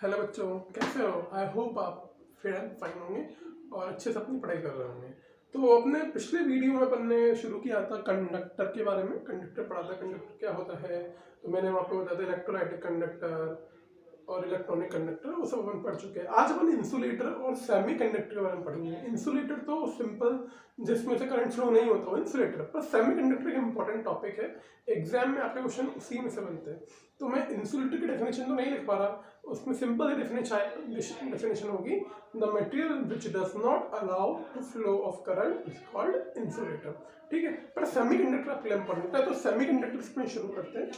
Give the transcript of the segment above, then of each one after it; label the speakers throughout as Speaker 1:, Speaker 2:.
Speaker 1: Hello बच्चों, कैसे हो? आई होप आप फिट एंड फाइन होंगे और अच्छे से अपनी पढ़ाई कर रहे होंगे। तो अपने पिछले वीडियो में अपन ने शुरू किया था कंडक्टर के बारे में। कंडक्टर पढ़ा था, कंडक्टर क्या होता है। तो मैंने वहाँ पे बताया था इलेक्ट्रोलाइटिक कंडक्टर और इलेक्ट्रॉनिक कंडक्टर, वो सब अपन पढ़ चुके हैं। आज अपन इंसुलेटर और सेमी कंडक्टर के बारे में पढ़ेंगे। इंसुलेटर तो सिंपल, जिसमें से करंट फ्लो नहीं होता वो इंसुलेटर, पर सेमी कंडक्टर एक इंपॉर्टेंट टॉपिक है। एग्जाम में आपके क्वेश्चन उसी में से बनते हैं। तो मैं इंसुलेटर की डेफिनेशन तो नहीं लिख पा रहा, उसमें सिंपल डेफिनेशन होगी, the material which does not allow to flow of current is called insulator. ठीक है, पर सेमी कंडक्टर आपके लिए इंपॉर्टेंट है, तो सेमी कंडक्टर में शुरू करते हैं।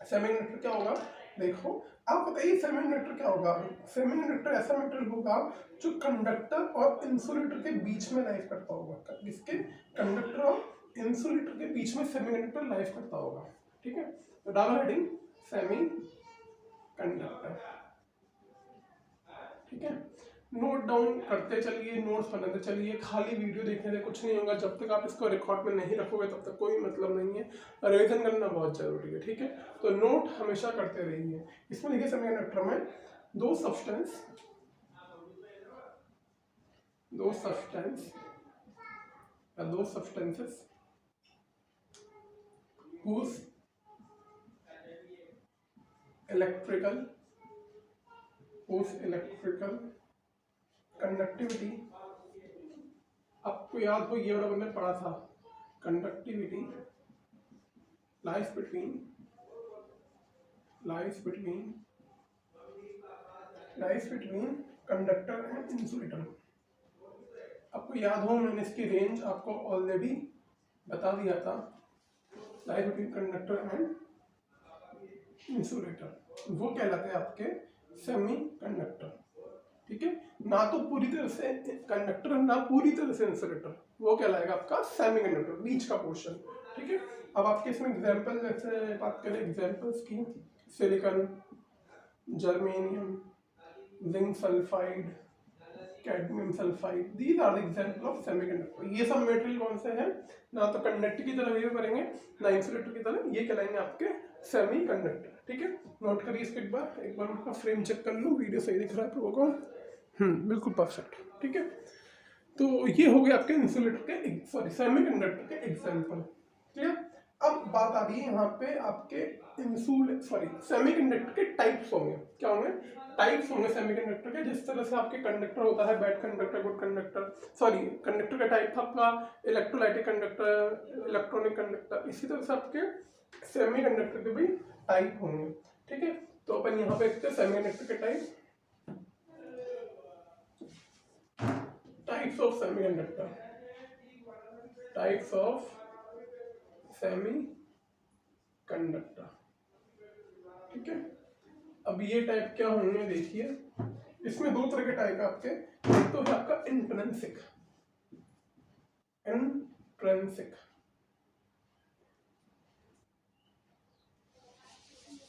Speaker 1: सेमीकंडक्टर क्या होगा, देखो आप बताइए सेमीकंडक्टर क्या होगा। सेमीकंडक्टर ऐसा मटेरियल होगा जो कंडक्टर और इंसुलेटर के बीच में लाइफ करता होगा। किसके? कंडक्टर और इंसुलेटर के बीच में सेमीकंडक्टर लाइफ करता होगा। ठीक है, तो डालो हेडिंग सेमी कंडक्टर। ठीक है, नोट डाउन करते चलिए, नोट्स बनाते चलिए, खाली वीडियो देखने से कुछ नहीं होगा। जब तक आप इसको रिकॉर्ड में नहीं रखोगे तब तक कोई मतलब नहीं है। रिवीजन करना बहुत जरूरी है। ठीक है, तो नोट हमेशा करते रहिए। इसमें लिखे सेमीकंडक्टर में दो सब्सटेंस दो सब्सटेंसेस whose electrical कंडक्टिविटी, आपको याद हो ये वाला हमने पढ़ा था, conductivity lies between conductor and insulator. आपको याद हो मैंने इसकी रेंज आपको ऑलरेडी बता दिया था, लाइस बिटवीन कंडक्टर एंड इंसुलेटर, वो कहलाते हैं आपके सेमी कंडक्टर। ठीक है, ना तो पूरी तरह से कंडक्टर ना पूरी तरह से इंसुलेटर, वो कहलाएगा आपका सेमी कंडक्टर, बीच का पोर्शन। ठीक है, अब आपके इसमें एग्जांपल जैसे बात करें एग्जांपल्स की, silicon, germanium, zinc sulphide, cadmium sulphide, these are the example of semiconductor. ये सब मटेरियल कौन से हैं? ना तो कंडक्टर की तरह बिहेव करेंगे ना इंसुलेटर की तरह, ये कहलाएंगे आपके सेमीकंडक्टर। ठीक है, नोट करिए इसको एक बार मैं फ्रेम चेक कर लूँ, वीडियो सही दिख रहा है तो को बिल्कुल परफेक्ट। ठीक है, तो ये हो गया आपके इंसुलेटर के सेमीकंडक्टर के एग्जांपल। क्लियर? अब बात आ रही है यहाँ पे आपके सेमीकंडक्टर के टाइप्स होंगे। क्या होंगे? टाइप्स होंगे सेमीकंडक्टर के। जिस तरह से आपके कंडक्टर होता है bad conductor, good conductor, conductor का टाइप था आपका इलेक्ट्रोलाइटिक कंडक्टर, इलेक्ट्रॉनिक कंडक्टर, इसी तरह से आपके सेमीकंडक्टर के भी टाइप होंगे। ठीक है, तो अपन यहाँ पे देखते हैं सेमीकंडक्टर के types of semiconductor, types of semi conductor. ठीक है, अब ये टाइप क्या होंगे देखिए, इसमें दो तरह के टाइप है आपके। एक तो है आपका इंट्रिंसिक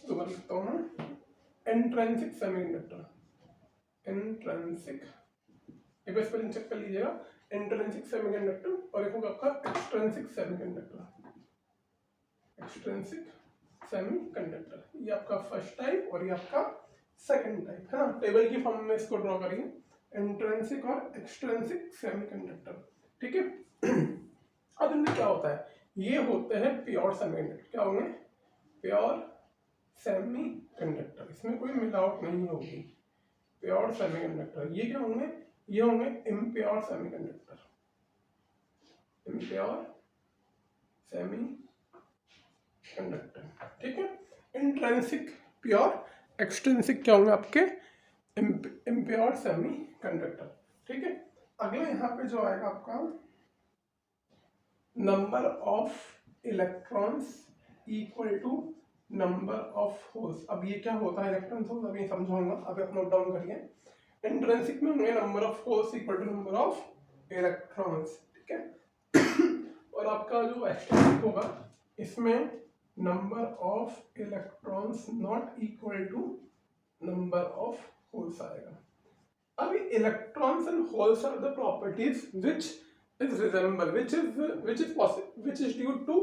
Speaker 1: तो मैं लिखता हूं इंट्रिंसिक सेमीकंडक्टर, इंट्रिंसिक, एक बार स्पेलिंग चेक कर लीजिएगा, इंट्रिंसिक सेमीकंडक्टर, और एक होगा आपका एक्सट्रिंसिक सेमीकंडक्टर, एक्सट्रिंसिक सेमीकंडक्टर। ये आपका फर्स्ट टाइप और ये आपका सेकंड टाइप है ना। टेबल की फॉर्म में इसको ड्रॉ करिए, इंट्रिंसिक और एक्सट्रिंसिक सेमीकंडक्टर। ठीक है, अब इनमें क्या होता है, ये होते हैं प्योर सेमीकंडक्टर। क्या होंगे? प्योर सेमीकंडक्टर, इसमें कोई मिलावट नहीं होगी, प्योर सेमीकंडक्टर। ये क्या होंगे? ये होंगे इम्प्योर सेमीकंडक्टर, इम्प्योर सेमीकंडक्टर। ठीक है, इंट्रिंसिक प्योर, एक्सट्रिंसिक क्या होंगे आपके? Impure semiconductor. ठीक है, अगला यहाँ पे जो आएगा आपका number of electrons equal to number of holes. अब ये क्या होता है इलेक्ट्रॉन्स होल्स, अभी समझाऊंगा, अभी आप नोट डाउन करिए। इंट्रिंसिक में होंगे number of holes equal to number of electrons. ठीक है, और आपका जो एक्सट्रिंसिक होगा इसमें number of electrons not equal to number of holes आएगा। अभी electrons and holes are the properties which is due to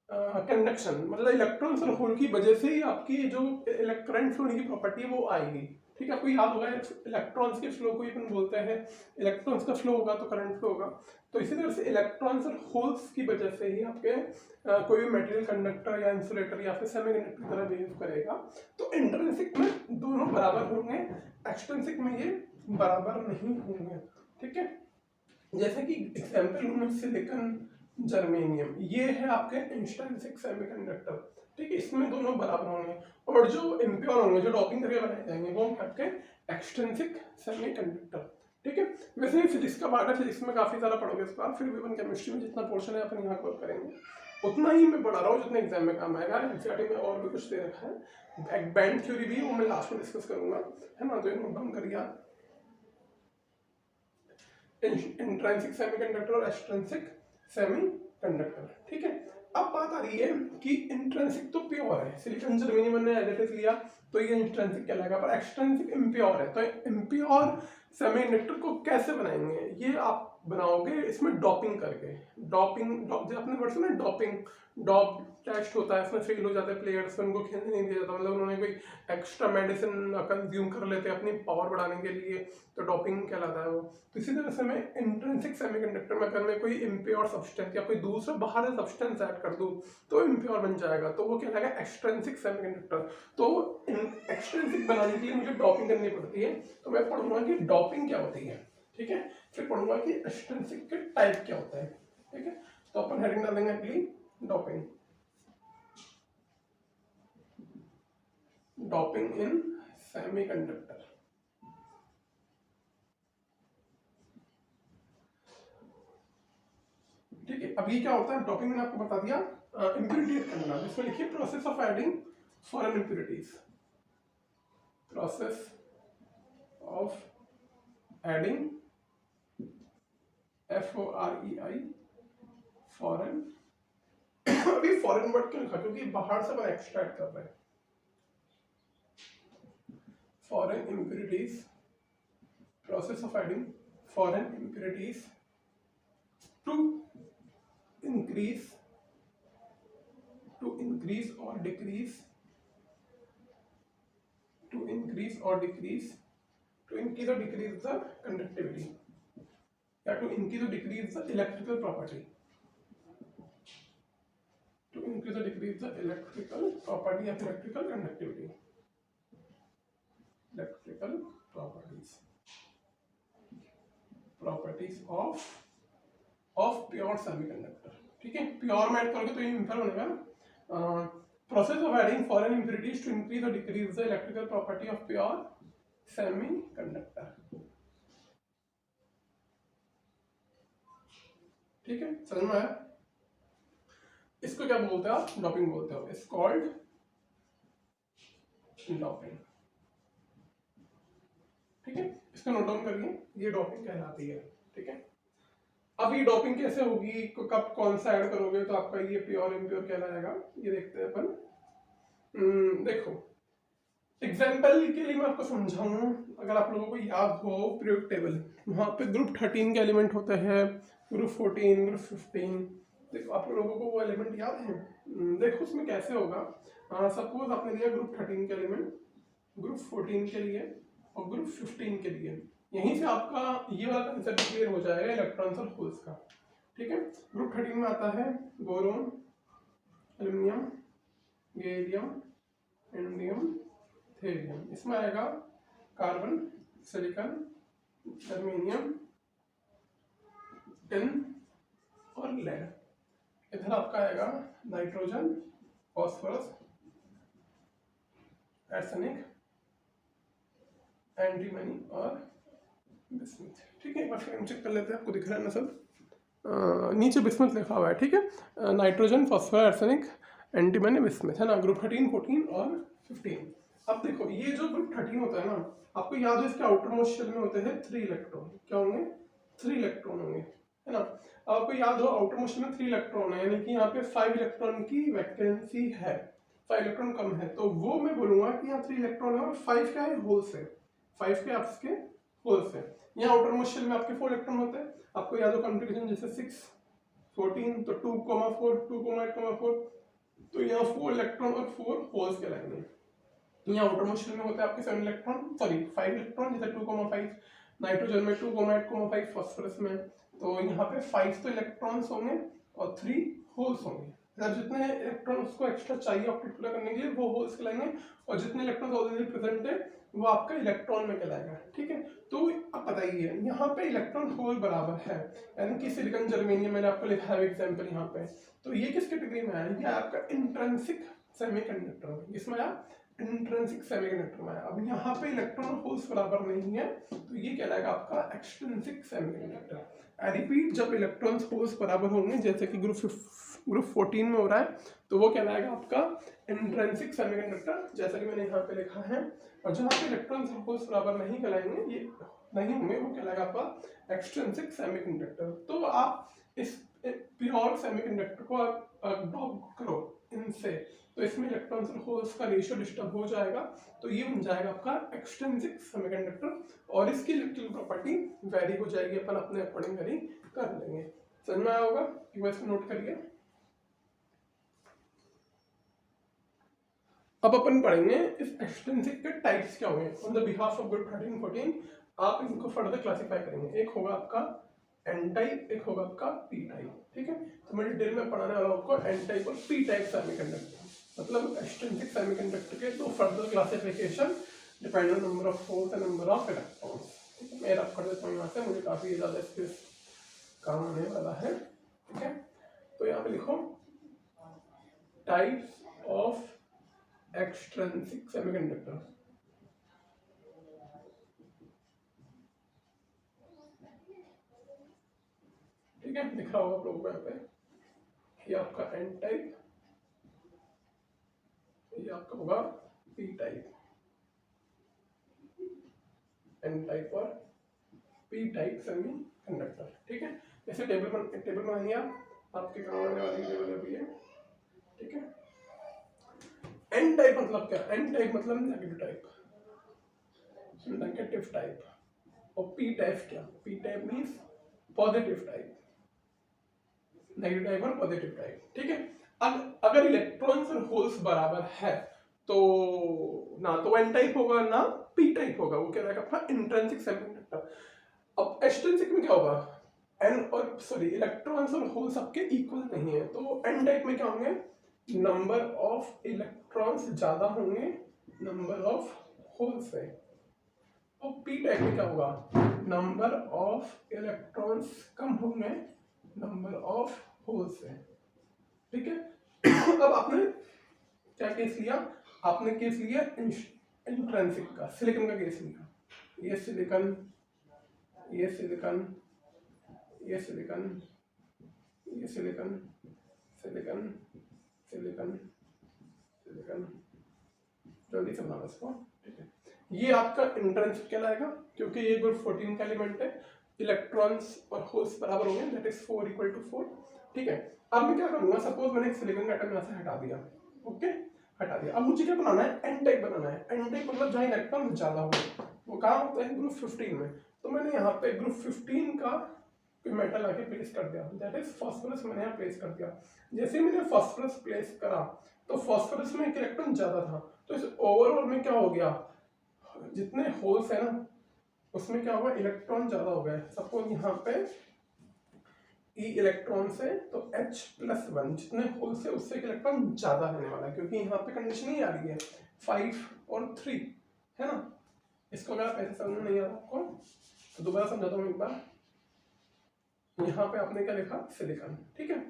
Speaker 1: conduction, मतलब इलेक्ट्रॉन्स और होल की वजह से ही आपकी जो करंट फ्लो की प्रॉपर्टी है वो आएगी। ठीक है, आपको याद होगा इलेक्ट्रॉन्स के फ्लो को ही अपन बोलते हैं, इलेक्ट्रॉन्स का फ्लो होगा तो करंट फ्लो होगा। तो इसी तरह से इलेक्ट्रॉन्स और होल्स की वजह से ही आपके कोई भी मटेरियल कंडक्टर या इंसुलेटर या फिर सेमीकंडक्टर की तरह बिहेव करेगा। तो इंट्रिंसिक में दोनों बराबर होंगे, एक्सट्रिंसिक में ये बराबर नहीं होंगे। ठीक है, जैसे कि एग्जाम्पल लूँ सिलिकॉन, जर्मेनियम, ये है आपके इंट्रिंसिक सेमीकंडक्टर। ठीक है, इसमें दोनों बराबर होंगे। और जो इम्प्योर होंगे, जो डॉपिंग करके बनाए जाएंगे, वो आपके एक्सट्रिंसिक सेमीकंडक्टर। ठीक है, वैसे ही फिजिक्स का पार्ट है, फिजिक्स में काफी सारा पढ़ोगे इस बार, फिर भी अपन केमिस्ट्री में जितना पोर्शन है अपन यहाँ कवर करेंगे उतना ही मैं पढ़ा रहा हूँ जितना एग्जाम में काम आएगा। एनसीईआरटी में और भी कुछ दे रखा है, एक बैंड थ्योरी भी, वो मैं लास्ट में डिस्कस करूंगा, है ना, तो ये नोट डाउन करिए। इंट्रिंसिक सेमीकंडक्टर और एक्सट्रिंसिक सेमीकंडक्टर। ठीक है, अब बात आ रही है कि इंट्रिंसिक तो प्योर है, सिलिकॉन जर्मेनियम ने एज इट इज लिया तो ये इंट्रिंसिक कहलाएगा, पर एक्सट्रिंसिक इम्प्योर है। तो इम्प्योर सेमीकंडक्टर को कैसे बनाएंगे, ये आप बनाओगे इसमें डॉपिंग करके। डॉपिंग, जो आपने वर्ड सुना, डॉपिंग, डॉप टेस्ट होता है, इसमें फेल हो जाते हैं प्लेयर्स, उनको खेलने नहीं दिया जाता, मतलब उन्होंने कोई एक्स्ट्रा मेडिसिन कंज्यूम कर लेते हैं अपनी पावर बढ़ाने के लिए, तो डॉपिंग कहलाता है वो। तो इसी तरह से मैं इंट्रिंसिक सेमीकंडक्टर में अगर मैं कोई इम्प्योर सब्सटेंस या कोई दूसरा बाहर से सब्सटेंस ऐड कर दूं तो इम्प्योर बन जाएगा, तो वो कहलाएगा एक्सट्रिंसिक सेमीकंडक्टर। तो एक्सट्रिंसिक बनाने के लिए मुझे डॉपिंग करनी पड़ती है, तो मैं पढ़ूंगा कि डॉपिंग क्या होती है। ठीक है, फिर पढ़ूंगा कि एक्सट्रिंसिक के टाइप क्या होता है। ठीक है, तो अपन हेडिंग डालेंगे अगली, डॉपिंग। डॉपिंग इन सेमीकंडक्टर। ठीक है, अब ये क्या होता है, डॉपिंग मैंने आपको बता दिया, इंप्यूरिटी करना, इसमें लिखिए process of adding foreign impurities. Process of adding, FOREI, foreign. अभी फॉरेन वर्ड क्यों लिखा, क्योंकि बाहर से अपन एक्सट्रैक्ट कर रहे हैं। Foreign impurities, process of adding foreign impurities to increase or decrease, to increase or decrease the conductivity, या to increase or decrease the electrical property, to increase or decrease the electrical property of electrical conductivity, electrical properties of pure semiconductor. ठीक है, pure में add करोगे तो ये impure बनेगा ना। Process of adding foreign impurities to increase और decrease the electrical property of pure semiconductor. ठीक है, समझ में आया? इसको क्या बोलते हैं आप, डॉपिंग बोलते हो, इट्स कॉल्ड डॉपिंग। ठीक है, इसको नोट डाउन करिए, ये डॉपिंग कहलाती है। ठीक है, अब ये डॉपिंग कैसे होगी, कब कौन सा ऐड करोगे तो आपका ये प्योर इम्प्योर कहलाएगा, ये देखते हैं अपन। देखो एग्जाम्पल के लिए मैं आपको समझाऊं, अगर आप लोगों को याद हो पीरियोडिक टेबल, वहाँ पे ग्रुप 13 के एलिमेंट होते हैं, ग्रुप 14, ग्रुप 15। देखो आप लोगों को वो एलिमेंट याद है? देखो उसमें कैसे होगा, सपोज आपने लिया ग्रुप 13 के एलिमेंट, ग्रुप 14 के लिए और ग्रुप 15 के लिए, यहीं से आपका ये वाला कंसेप्ट क्लियर हो जाएगा इलेक्ट्रॉन्स और होल्स का। ठीक है, ग्रुप 13 में आता है boron, aluminium, gallium, indium, thorium. इसमें आएगा कार्बन, सिलिकॉन, जर्मेनियम, टिन और लेड। इधर आपका आएगा नाइट्रोजन, फॉस्फोरस, आर्सेनिक, एंटीमनी और बिस्मथ। ठीक है, एक बार फ्रेम चेक कर लेते हैं, आपको दिख रहा है ना सब, नीचे बिस्मथ लिखा हुआ है। ठीक है, nitrogen, phosphorus, arsenic, antimony, bismuth, है ना, ग्रुप 13, 14 और 15। अब देखो ये जो ग्रुप 13 होता है ना, आपको याद है इसके आउटर मोस्ट शेल में होते हैं 3 इलेक्ट्रॉन। क्या होंगे? 3 इलेक्ट्रॉन होंगे, है ना। आपको याद हो आउटर मोस्ट में 3 इलेक्ट्रॉन है, यानी कि यहाँ पे 5 इलेक्ट्रॉन की वैकेंसी है, 5 इलेक्ट्रॉन कम है, तो वो मैं बोलूंगा कि यहाँ 3 इलेक्ट्रॉन है और 5 क्या है, होल्स है, 5 के आपके होल्स है। यहाँ आउटर मोस्ट शेल में आपके 4 इलेक्ट्रॉन होते हैं, आपको याद हो कॉन्फ़िगरेशन जैसे 6, 14, तो 2,4, 2,8,4, तो यहाँ 4 इलेक्ट्रॉन और 4 होल्स कहलाएंगे। यहाँ आउटरमोस्ट शेल में होता है आपके 7 इलेक्ट्रॉन, सॉरी 5 इलेक्ट्रॉन, जैसे 2,5 नाइट्रोजन में, 2,8,5 फॉस्फोरस में। तो यहाँ पे 5 तो इलेक्ट्रॉन्स होंगे और 3 होल्स होंगे। अगर जितने इलेक्ट्रॉन उसको एक्स्ट्रा चाहिए ऑक्टेट पूरा करने के लिए वो होल्स कहलाएंगे, और जितने इलेक्ट्रॉन ऑलरेडी प्रेजेंट है वो आपका इलेक्ट्रॉन में कहलाएगा। ठीक है, तो अब बताइए यहाँ पे इलेक्ट्रॉन होल बराबर है, यानी कि सिलिकॉन जर्मेनियम मैंने आपको लिखा है एग्जाम्पल यहाँ पे, तो ये किस कैटेगरी में आया? ये आपका इंट्रिंसिक सेमीकंडक्टर में, जिसमें आप इंट्रिंसिक सेमीकंडक्टर में आया। अब यहाँ पे इलेक्ट्रॉन होल्स बराबर नहीं है तो ये कहलाएगा आपका एक्सट्रिंसिक सेमीकंडक्टर। आई रिपीट, जब इलेक्ट्रॉन्स होल्स बराबर होंगे, जैसे कि ग्रुप 14 में हो रहा है, तो वो कहलाएगा आपका इंट्रिंसिक सेमीकंडक्टर, जैसा कि मैंने यहाँ पे लिखा है। और जहाँ पे इलेक्ट्रॉन्स होल्स बराबर नहीं कहलाएंगे, ये नहीं होंगे, वो कहलाएगा आपका एक्सट्रिंसिक सेमीकंडक्टर। तो आप इस प्योर सेमीकंडक्टर को ड्रॉप करो इनसे, तो इसमें इलेक्ट्रॉन्स और होल्स का रेशियो डिस्टर्ब हो जाएगा, तो ये बन जाएगा आपका एक्सट्रिंसिक सेमीकंडक्टर, और इसकी इलेक्ट्रिकल प्रॉपर्टी वेरी हो जाएगी, अपन अपने अकॉर्डिंग वेरी कर लेंगे। समझ में आया होगा? एक बार इसको नोट करिए। अब अपन पढ़ेंगे इस एक्सट्रिंसिक के टाइप्स क्या होंगे। On the behalf of group 13 14 आप इनको फर्दर क्लासिफाई करेंगे। एक होगा आपका एन टाइप, एक होगा आपका पी टाइप। ठीक है, तो मैं डिटेल में पढ़ाने वाला हूं आपको एन टाइप और पी टाइप सेमीकंडक्टर, मतलब एक्सट्रिंसिक सेमीकंडक्टर के दो further classification depend on number of holes and number of electrons. ठीक है, मैं रख कर देता हूँ यहाँ से, मुझे काफी ज्यादा इसके काम आने वाला है। ठीक है, तो यहाँ पे लिखो टाइप्स ऑफ एक्सट्रिंसिक सेमीकंडक्टर। ठीक है, दिख रहा होगा आप लोगों को यहाँ पे, ये आपका एन टाइप, ये आपका होगा पी टाइप, एन टाइप और पी टाइप सेमीकंडक्टर। ठीक है, जैसे टेबल बनाइए आप, आपके करवाने वाली टेबल अभी है। ठीक है, एन टाइप मतलब क्या? एन टाइप मतलब नेगेटिव टाइप, नेगेटिव टाइप। और पी टाइप क्या? P type means positive type, negative type और पॉजिटिव टाइप। ठीक है, अब अगर इलेक्ट्रॉन्स और होल्स बराबर है तो ना तो एन टाइप होगा ना पी टाइप होगा, वो क्या रहेगा आपका इंट्रिंसिक सेमीकंडक्टर। अब एक्सट्रिंसिक में क्या होगा? एन और सॉरी इलेक्ट्रॉन्स और होल्स आपके इक्वल नहीं है, तो एन टाइप में क्या होंगे? नंबर ऑफ इलेक्ट्रॉन्स ज्यादा होंगे नंबर ऑफ होल्स से। और पी टाइप में क्या होगा? नंबर ऑफ इलेक्ट्रॉन्स कम होंगे नंबर ऑफ होल्स से। ठीक है, अब आपने क्या केस लिया? आपने केस लिया इंट्रिंसिक का, सिलिकॉन का केस लिया। ये सिलिकॉन, ये सिलिकॉन, ये सिलिकॉन, ये सिलिकॉन, सिलिकॉन, सिलिकॉन, सिलिकॉन, जल्दी से बनाना इसको। ठीक है, ये आपका इंट्रिंसिक कहलाएगा क्योंकि ये ग्रुप 14 का एलिमेंट है, इलेक्ट्रॉन्स और होल्स बराबर होंगे, दैट इज 4 = 4। ठीक है, अब मैं क्या करूंगा, सपोज मैंने एक सिलिकॉन का एटम यहाँ से हटा दिया। ओके, हटा दिया। अब मुझे क्या बनाना है? एन टाइप बनाना है। एन टाइप मतलब जहाँ इलेक्ट्रॉन ज्यादा हो, वो कहाँ होता है? ग्रुप 15 में। तो मैंने यहाँ पे ग्रुप 15 का मेटल आके प्लेस कर दिया, दैट इज फास्फोरस मैंने यहाँ प्लेस कर दिया। जैसे मैंने फास्फोरस प्लेस करा तो फास्फोरस में एक इलेक्ट्रॉन ज्यादा था, तो इस ओवरऑल में क्या हो गया? जितने होल्स है ना उसमें क्या होगा? इलेक्ट्रॉन ज्यादा हो गए। सपोज यहाँ पे ई इलेक्ट्रॉन से तो H+1, जितने होल्स है उससे इलेक्ट्रॉन ज्यादा रहने वाला है, क्योंकि यहाँ पे कंडीशन ही आ रही है 5 और 3 है ना। इसको अगर आप ऐसे समझ नहीं आ रहा आपको तो दोबारा समझाता हूँ एक बार। यहाँ पे आपने क्या लिखा? सिलिकॉन। ठीक है,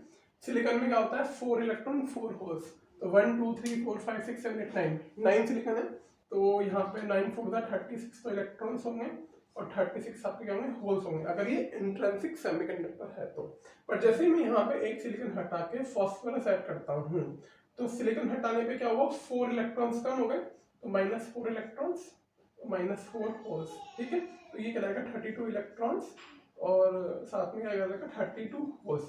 Speaker 1: सिलिकॉन में क्या होता है? 4 इलेक्ट्रॉन 4 होल्स, तो 1 2 3 4 5 6 7 8 9 सिलिकॉन है, तो यहाँ पे 9 4 36 तो इलेक्ट्रॉन्स होंगे और 36 आपके क्या होंगे? होल्स होंगे, अगर ये इंट्रिंसिक सेमीकंडक्टर है तो। पर जैसे ही मैं यहाँ पे एक सिलिकॉन हटा के फास्फोरस ऐड करता हूँ तो सिलिकॉन हटाने पे क्या हुआ? 4 इलेक्ट्रॉन्स कम हो गए, तो -4 इलेक्ट्रॉन्स, -4 होल्स। ठीक है, तो ये कहलाएगा 32 इलेक्ट्रॉन्स और साथ में क्या कहलाएगा? 32 होल्स।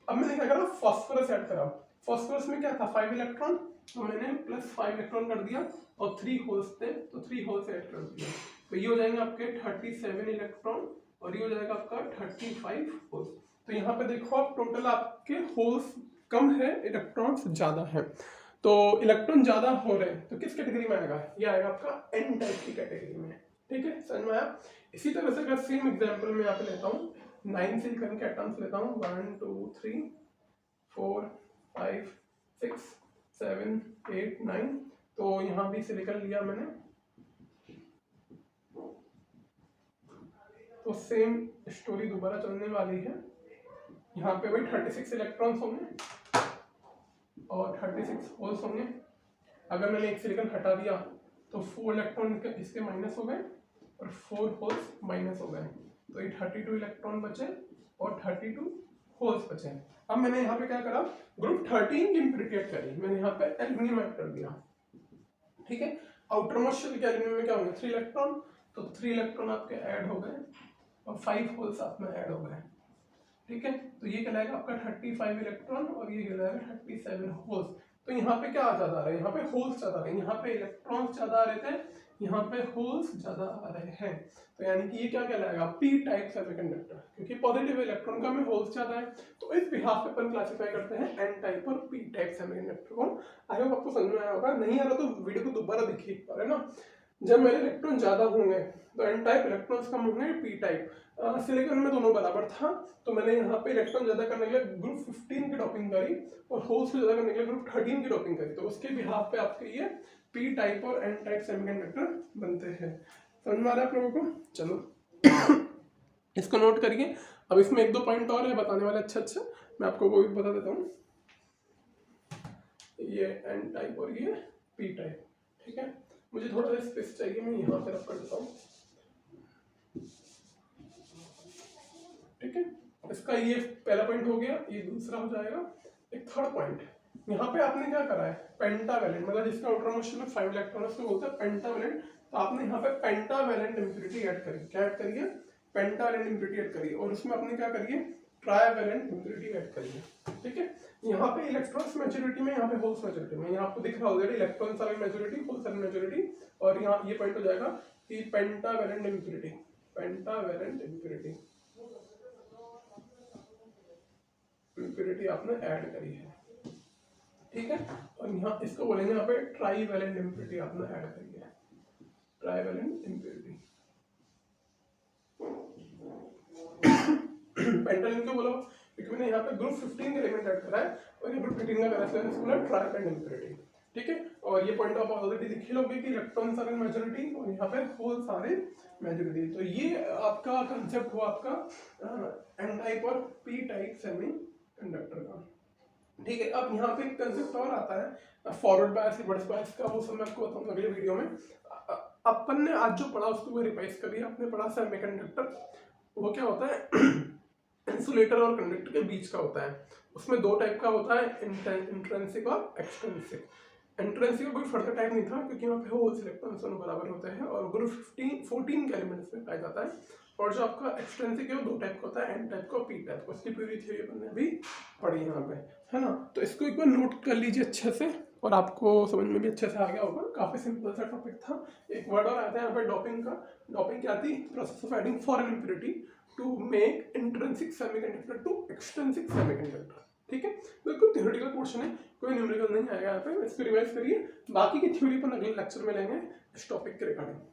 Speaker 1: अब मैंने क्या करा? फास्फोरस ऐड करा। फास्फोरस में क्या था? 5 इलेक्ट्रॉन, तो मैंने +5 इलेक्ट्रॉन कर दिया और 3 होल्स थे तो 3 होल्स ऐड कर दिया, तो ये हो जाएंगे आपके 37 इलेक्ट्रॉन और ये हो जाएगा आपका 35 होल्स। तो यहाँ पे देखो आप टोटल आपके होल्स कम है, इलेक्ट्रॉन्स ज्यादा है। तो इलेक्ट्रॉन ज़्यादा हो रहे हैं तो किस कैटेगरी में आएगा, ये आएगा आपका एन टाइप की कैटेगरी में। ठीक है, समझ में आया। इसी तरह से अगर सेम एग्जाम्पल में यहाँ पे लेता हूँ 9 सिलिकॉन के एटम्स लेता हूँ, 1 2 3 4 5 6 7 8 9, तो यहाँ भी सिलिकॉन लिया मैंने, तो सेम स्टोरी दोबारा चलने वाली है। यहाँ पे वही 36 इलेक्ट्रॉन्स होंगे और 36 होल्स होंगे। अगर मैंने एक सिलिकॉन हटा दिया तो 4 इलेक्ट्रॉन इसके माइनस हो गए और 4 होल्स माइनस हो गए, तो ये 32 इलेक्ट्रॉन बचे और 32 होल्स बचे। अब मैंने यहाँ पे क्या करा, ग्रुप 13 की इम्प्यूरिटी ऐड करी, मैंने यहाँ पे एल्यूमिनियम ऐड कर दिया। ठीक है, आउटर मोस्ट शेल के एल्यूमिनियम में क्या होंगे 3 इलेक्ट्रॉन, तो 3 इलेक्ट्रॉन आपके ऐड हो गए और 5 होल्स आप में ऐड हो गए। ठीक है, तो ये कहलाएगा आपका 35 इलेक्ट्रॉन और ये कहलाएगा 37 होल्स। तो यहाँ पे क्या ज्यादा आ रहा है, यहाँ पे होल्स ज्यादा आ रहे हैं, यहाँ पे इलेक्ट्रॉन्स ज्यादा आ रहे थे, यहाँ पे होल्स ज्यादा आ रहे हैं। तो यानी कि ये क्या कहलाएगा पी टाइप सेमीकंडक्टर, क्योंकि पॉजिटिव इलेक्ट्रॉन का में होल्स ज्यादा है। तो इस बिहाफ पे अपन क्लासिफाई करते हैं एन टाइप और पी टाइप सेमीकंडक्टर को। आई होप आपको समझ में आया होगा, नहीं आ रहा तो वीडियो को दोबारा देखिए एक बार, है ना। जब मेरे इलेक्ट्रॉन ज्यादा होंगे तो एन टाइप, इलेक्ट्रॉन्स कम होंगे पी टाइप। सिलिकॉन में दोनों बराबर था, तो मैंने यहाँ पे इलेक्ट्रॉन ज्यादा करने के लिए ग्रुप 15 की डोपिंग करी और होल्स को ज्यादा करने के लिए ग्रुप 13 की डोपिंग करी, तो उसके बिहाफ पे आपके ये पी टाइप और एन टाइप सेमीकंडक्टर बनते हैं। समझ में आ रहा है आप लोगों को? चलो इसको नोट करिए। अब इसमें एक दो पॉइंट और है बताने वाले, अच्छा मैं आपको वो भी बता देता हूँ। ये एन टाइप और ये पी टाइप। ठीक है, मुझे थोड़ा सा स्पेस चाहिए, मैं यहाँ पे रख कर देता हूँ। ठीक है, इसका ये पहला पॉइंट हो गया, ये दूसरा हो जाएगा। एक थर्ड पॉइंट, यहाँ पे आपने क्या करा है पेंटावैलेंट, मतलब जिसका आउटर मोस्ट में 5 इलेक्ट्रॉन है उसको बोलते हैं पेंटावैलेंट। तो आपने यहाँ पे पेंटावैलेंट इम्प्यूरिटी ऐड करी, क्या ऐड करिए पेंटावैलेंट इम्प्यूरिटी ऐड करिए, और उसमें आपने क्या करिए ट्राइवैलेंट इम्प्यूरिटी ऐड करिए। ठीक है, यहाँ पे इलेक्ट्रॉन्स मेजॉरिटी में, यहाँ पे होल्स मेजॉरिटी में, यहाँ आपको दिख रहा होगा electrons are majority, holes are majority, और यहाँ ये पॉइंट हो जाएगा कि pentavalent impurity, pentavalent impurity impurity आपने ऐड करी है। ठीक है, और यहाँ इसको बोलेंगे यहाँ पे ट्राइवैलेंट इम्प्यूरिटी आपने ऐड करी है, ट्राइवैलेंट इम्प्यूरिटी। पेंटावैलेंट क्यों बोला, क्योंकि मैंने यहाँ पे ग्रुप 15 का एलिमेंट ऐड करा है और ये ग्रुप 18 का करा है, इसको बोला ट्राइवैलेंट इम्प्यूरिटी। ठीक है, और ये पॉइंट आप ऑलरेडी देख ही लोगे कि इलेक्ट्रॉन्स आर इन मेजॉरिटी और यहाँ पे होल्स आर इन मेजॉरिटी। तो ये आपका कंसेप्ट हुआ आपका एन टाइप और पी टाइप सेमी कंडक्टर का। ठीक है, अब यहाँ पे एक कंसेप्ट और आता है फॉरवर्ड बायस, रिवर्स बायस का, वो सब मैं आपको बताऊंगा अगले वीडियो में। अपन ने आज जो पढ़ा उसको रिवाइज करिए। आपने पढ़ा सेमीकंडक्टर, वो क्या होता है इंसुलेटर और कंडक्टर के बीच का होता है। उसमें दो टाइप का होता है, इंट्रिंसिक और एक्सट्रिंसिक। इंट्रिंसिक का कोई फर्दर टाइप नहीं था क्योंकि यहाँ पे होल्स इलेक्ट्रॉन्स दोनों बराबर होते हैं और ग्रुप 14 के एलिमेंट्स में पाया जाता है। और जो आपका एक्सट्रिंसिक है वो दो टाइप का होता है, एन टाइप का और पी टाइप का। उसकी पूरी थ्योरी अपन ने भी पढ़ी यहाँ पे, है ना। तो इसको एक बार नोट कर लीजिए अच्छे से और आपको समझ में भी अच्छे से आ गया होगा। काफी सिंपल सा टॉपिक था। एक वर्ड और आता है यहाँ पे डोपिंग का। डोपिंग क्या थी, process of adding foreign impurity to make intrinsic semiconductor to extrinsic semiconductor. ठीक है, बिल्कुल थ्योरेटिकल पोर्शन है, कोई न्यूमेरिकल नहीं आएगा यहाँ पे। इसको रिवाइज करिए, बाकी की थ्योरी पर अगले लेक्चर में लेंगे इस टॉपिक के regarding.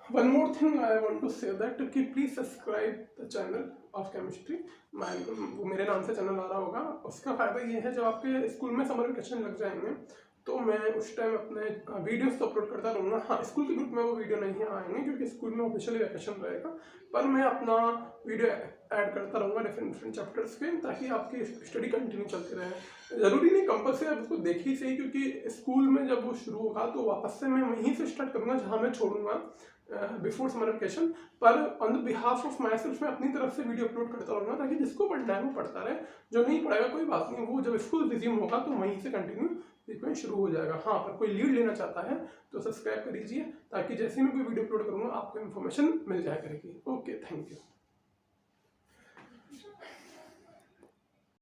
Speaker 1: One more thing I want to say that कि please subscribe the channel of chemistry। वो मेरे नाम से चैनल आ रहा होगा। उसका फायदा ये है जब आपके स्कूल में समर वेकेशन लग जाएंगे तो मैं उस टाइम अपने वीडियोस तो अपलोड करता रहूँगा। हाँ, स्कूल के ग्रुप में वो वीडियो नहीं आएंगे क्योंकि स्कूल में ऑफिशियली वेकेशन रहेगा, पर मैं अपना वीडियो ऐड करता रहूँगा डिफरेंट चैप्टर्स के, ताकि आपकी स्टडी कंटिन्यू चलती रहे। ज़रूरी नहीं कंपल्सरी आप उसको देख ही सही, क्योंकि स्कूल में जब वो शुरू होगा तो वापस से मैं वहीं से स्टार्ट करूँगा जहाँ मैं छोड़ूंगा बिफोर समर वेकेशन। पर on the behalf of my self मैं अपनी तरफ से वीडियो अपलोड करता रहूँगा ताकि जिसको पढ़ना है वो पढ़ता रहे, जो नहीं पढ़ेगा कोई बात नहीं, वो जब स्कूल रिज्यूम होगा तो वहीं से कंटिन्यू सीक्वेंस शुरू हो जाएगा। हाँ, पर कोई लीड लेना चाहता है तो सब्सक्राइब कर दीजिए ताकि जैसे ही मैं कोई वीडियो अपलोड करूँगा आपको इन्फॉर्मेशन मिल जाया करेगी। Okay, thank you.